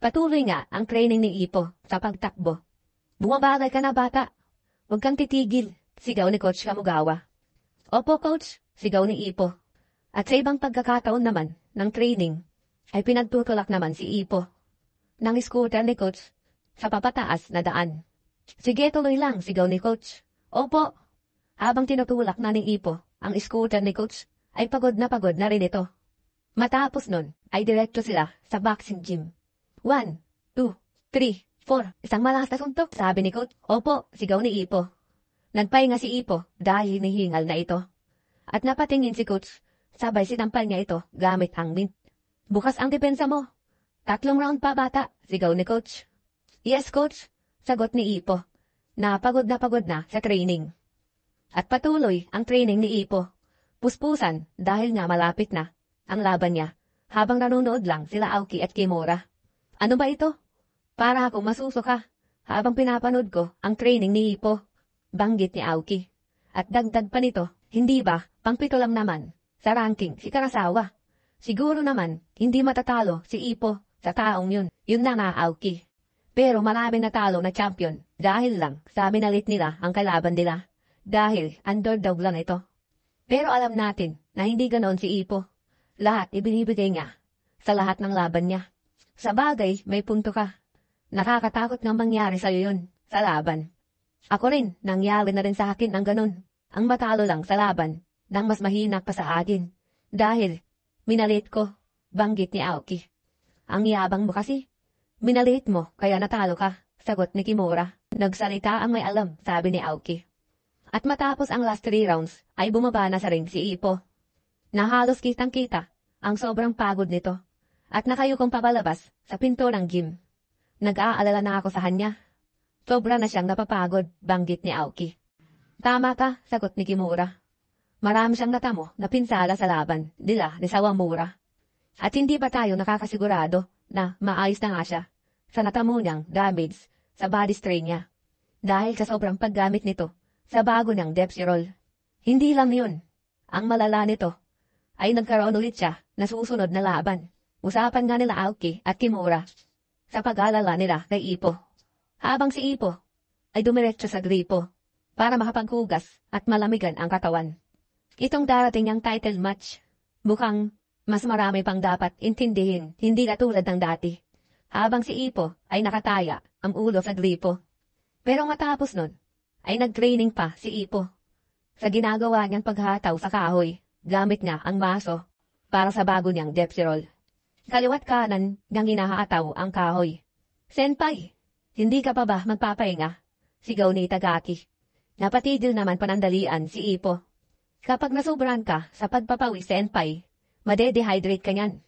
Patuloy nga ang training ni Ipo sa pagtakbo. Bumabagay ka na bata. Huwag kang titigil, sigaw ni Coach Kamugawa. Opo coach, sigaw ni Ipo. At sa ibang pagkakataon naman ng training, ay pinagtutulak naman si Ipo ng scooter ni Coach sa papataas na daan. Sige tuloy lang, sigaw ni Coach. Opo. Habang tinutulak na ni Ipo ang scooter ni Coach, ay pagod na rin ito. Matapos nun, ay diretso sila sa boxing gym. 1, 2, 3, 4. Isang malakas na suntok, sabi ni Coach. Opo, sigaw ni Ipo. Nagpahinga si Ipo dahil hinihingal na ito. At napatingin si Coach, sabay sinampal niya ito gamit ang mint. Bukas ang depensa mo. 3 round pa bata, sigaw ni Coach. Yes Coach, sagot ni Ipo. Napagod na sa training. At patuloy ang training ni Ipo. Puspusan dahil nga malapit na ang laban niya habang nanonood lang sila Aoki at Kimura. Ano ba ito? Para akong masusuka habang pinapanood ko ang training ni Ipo. Banggit ni Aoki. At dagdag pa nito, hindi ba pang-7 lang naman sa ranking si Karasawa? Siguro naman hindi matatalo si Ipo sa taong yun. Yun na nga Aoki. Pero maraming natalo na champion dahil lang sa minalit nila ang kalaban nila. Dahil underdog lang ito. Pero alam natin na hindi ganoon si Ipo. Lahat ibinibigay niya sa lahat ng laban niya. Sa bagay, may punto ka. Nakakatakot nga mangyari sa'yo yun sa laban. Ako rin, nangyari na rin sa akin ang ganun. Ang matalo lang sa laban nang mas mahina pa sa akin. Dahil minalit ko, banggit ni Aoki. Ang yabang mo kasi. Minalit mo kaya natalo ka, sagot ni Kimura. Nagsalita ang may alam, sabi ni Aoki. At matapos ang last 3 rounds, ay bumaba na sa ring si Ipo. Nahalos kitang-kita ang sobrang pagod nito. At nakayukong papalabas sa pinto ng gym. Nag-aalala na ako sa kanya. Sobra na siyang napapagod, banggit ni Aoki. Tama ka, sagot ni Kimura. Marami siyang natamo na pinsala sa laban nila ni Sawamura. At hindi pa tayo nakakasigurado na maayos na nga siya sa natamo niyang damage sa body strain niya. Dahil sa sobrang paggamit nito sa bago niyang Depsirol. Hindi lang yun. Ang malala nito ay nagkaroon ulit siya na susunod na laban. Usapan nga nila Aoki at Kimura sa pag-alala nila kay Ipo. Habang si Ipo ay dumiretso sa gripo para makapaghugas at malamigan ang katawan. Itong darating niyang title match, mukhang mas marami pang dapat intindihin, hindi katulad ng dati. Habang si Ipo ay nakataya ang ulo sa gripo. Pero matapos nun, ay nag-training pa si Ipo sa ginagawa niyang paghataw sa kahoy, gamit niya ang maso para sa bago niyang Depsirol. Kaliwat kanan niyang hinahataw ang kahoy. Senpai, hindi ka pa ba magpapahinga? Sigaw ni Itagaki. Napatigil naman panandalian si Ipo. Kapag nasubran ka sa pagpapawis, Senpai, made-dehydrate ka niyan.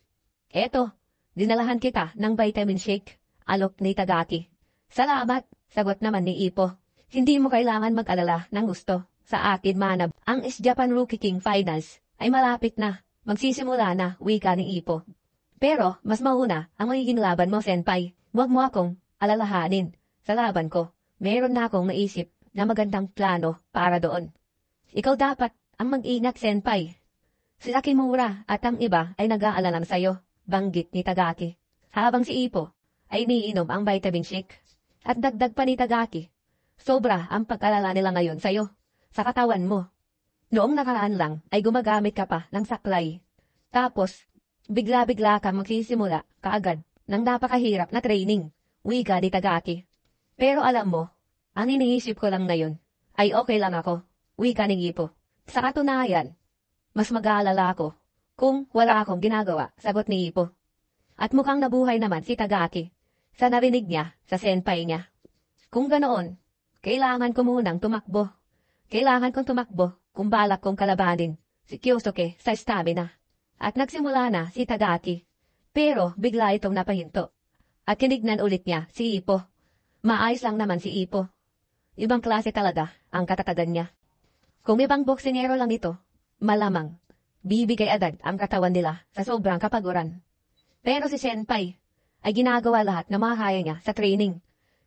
Eto, dinalahan kita ng vitamin shake, alok ni Itagaki. Salamat, sagot naman ni Ipo. Hindi mo kailangan mag-alala ng gusto. Sa akin manab, ang East Japan Rookie King Finals ay malapit na. Magsisimula na, wika ni Ipo. Pero, mas mauna ang magiging laban mo, Senpai. Huwag mo akong alalahanin. Sa laban ko, meron na akong naisip na magandang plano para doon. Ikaw dapat ang mag-ingat, Senpai. Sila Kimura at ang iba ay nag-aalala sa'yo, banggit ni Itagaki. Habang si Ipo ay niinom ang vitamin shake. At dagdag pa ni Itagaki, sobra ang pag-alala nila ngayon sa'yo, sa katawan mo. Noong nakaraan lang ay gumagamit ka pa ng saklay. Tapos, bigla-bigla ka magsisimula kaagad ng napakahirap na training, wika ni Itagaki. Pero alam mo, ang iniisip ko lang ngayon ay okay lang ako, wika ni Ipo. Sa katunayan, mas mag-aalala ako kung wala akong ginagawa, sagot ni Ipo. At mukhang nabuhay naman si Itagaki sa narinig niya sa senpai niya. Kung ganoon, kailangan ko munang tumakbo. Kailangan kong tumakbo kung balak kong kalabanin si Kyosuke sa stamina. At nagsimula na si Itagaki. Pero bigla itong napahinto. At kinignan ulit niya si Ipo. Maayos lang naman si Ipo. Ibang klase talaga ang katatagan niya. Kung ibang boksingero lang ito, malamang bibigay agad ang katawan nila sa sobrang kapaguran. Pero si Senpai ay ginagawa lahat na makakaya niya sa training.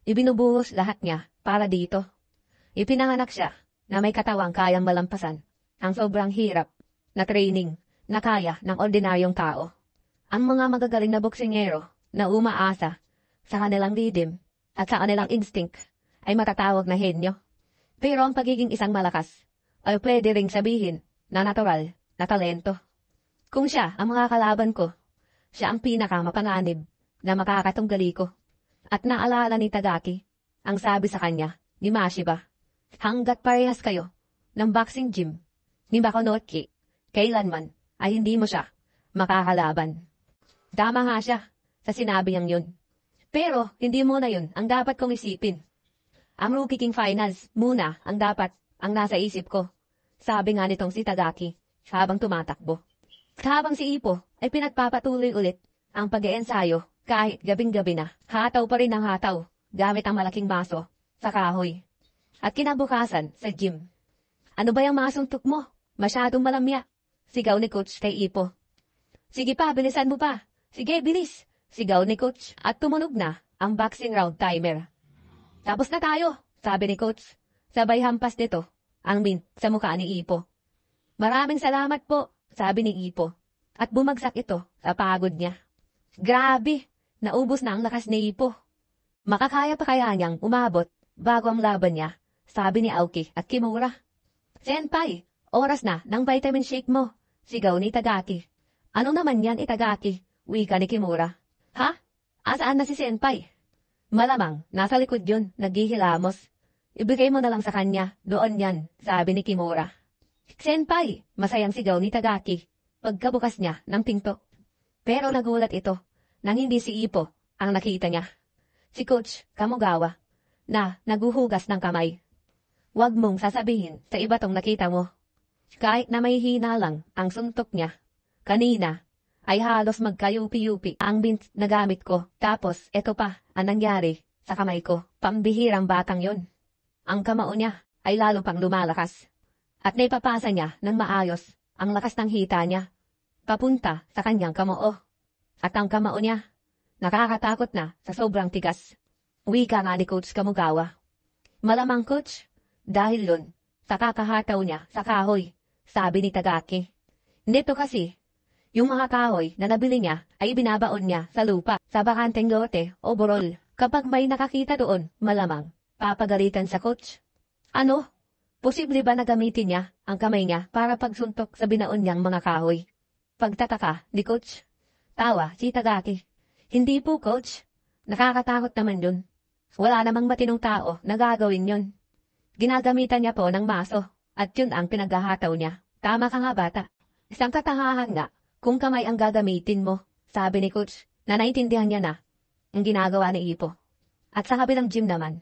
Ibinubuhos lahat niya para dito. Ipinanganak siya na may katawang kayang malampasan ang sobrang hirap na training na kaya ng ordinaryong tao. Ang mga magagaling na boksingero na umaasa sa kanilang rhythm, at sa kanilang instinct, ay matatawag na henyo. Pero ang pagiging isang malakas, ay pwede ring sabihin na natural na talento. Kung siya ang mga kalaban ko, siya ang pinakamapanganib na makakatunggali ko. At naalala ni Tagaki, ang sabi sa kanya ni Mashiba, hanggat parehas kayo ng boxing gym ni Bakunochi, kailanman ay hindi mo siya makakalaban. Tama nga siya sa sinabi niyang yun. Pero hindi muna yun ang dapat kong isipin. Ang Rookie King Finals muna ang dapat ang nasa isip ko. Sabi nga nitong si Tagaki habang tumatakbo. Habang si Ipo ay pinagpapatuloy ulit ang pag-iensayo kahit gabing-gabi na. Hataw pa rin ang hataw gamit ang malaking maso sa kahoy. At kinabukasan sa gym. Ano ba yung mga suntok mo? Masyadong malamya. Sigaw ni Coach kay Ipo. Sige pa, bilisan mo pa. Sige, bilis. Sigaw ni Coach at tumunog na ang boxing round timer. Tapos na tayo, sabi ni Coach. Sabay hampas nito ang mint sa mukha ni Ipo. Maraming salamat po, sabi ni Ipo. At bumagsak ito sa pagod niya. Grabe, naubos na ang lakas ni Ipo. Makakaya pa kaya niyang umabot bago ang laban niya, sabi ni Aoki at Kimura. Senpai, oras na ng vitamin shake mo, sigaw ni Tagaki. Ano naman yan, Itagaki? Wika ni Kimura. Ha? Asaan na si Senpai? Malamang, nasa likod yun, naghihilamos. Ibigay mo na lang sa kanya, doon yan, sabi ni Kimura. Senpai, masayang sigaw ni Tagaki, pagkabukas niya ng pinto. Pero nagulat ito, nang hindi si Ipo ang nakita niya. Si Coach Kamogawa, na naguhugas ng kamay. Huwag mong sasabihin sa iba tong nakita mo. Kahit na may hina lang ang suntok niya. Kanina, ay halos magkayupi-yupi ang bint na gamit ko. Tapos, eto pa, ang nangyari sa kamay ko. Pambihirang batang yon. Ang kamao niya ay lalo pang lumalakas. At naipapasa niya ng maayos ang lakas ng hita niya. Papunta sa kanyang kamao. At ang kamao niya, nakakatakot na sa sobrang tigas. Wika nga ni Coach Kamugawa. Malamang Coach, dahil yun, sa kakahataw niya sa kahoy, sabi ni Tagaki. Nito kasi, yung mga kahoy na nabili niya ay binabaon niya sa lupa, sa bakanteng lote o burol. Kapag may nakakita doon, malamang, papagalitan sa Coach. Ano? Posible ba na gamitin niya ang kamay niya para pagsuntok sa binaon niyang mga kahoy? Pagtataka ni Coach. Tawa si Tagaki. Hindi po, Coach. Nakakatakot naman yun. Wala namang matinong tao na gagawin yun. Ginagamitan niya po ng maso, at yun ang pinaghahataw niya. Tama ka nga bata. Isang katangahan nga, kung kamay ang gagamitin mo, sabi ni Coach, na naintindihan niya na ang ginagawa ni Ipo. At sa kabilang gym naman,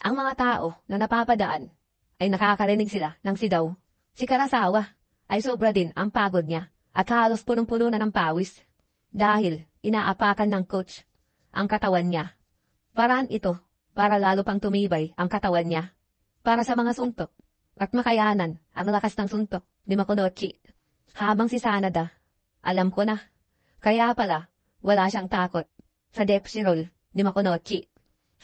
ang mga tao na napapadaan ay nakakarinig sila ng sidaw. Si Karasawa ay sobra din ang pagod niya at halos punong-puno na ng pawis dahil inaapakan ng Coach ang katawan niya. Paraan ito para lalo pang tumibay ang katawan niya para sa mga suntok at makayanan ang lakas ng suntok ni Makunochi. Habang si Sanada, alam ko na. Kaya pala, wala siyang takot sa depth roll ni Makunochi.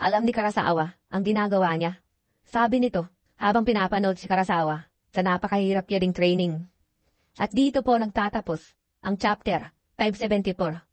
Alam ni Karasawa ang ginagawa niya. Sabi nito, habang pinapanood si Karasawa sa napakahirap niya ding training. At dito po nagtatapos ang chapter 574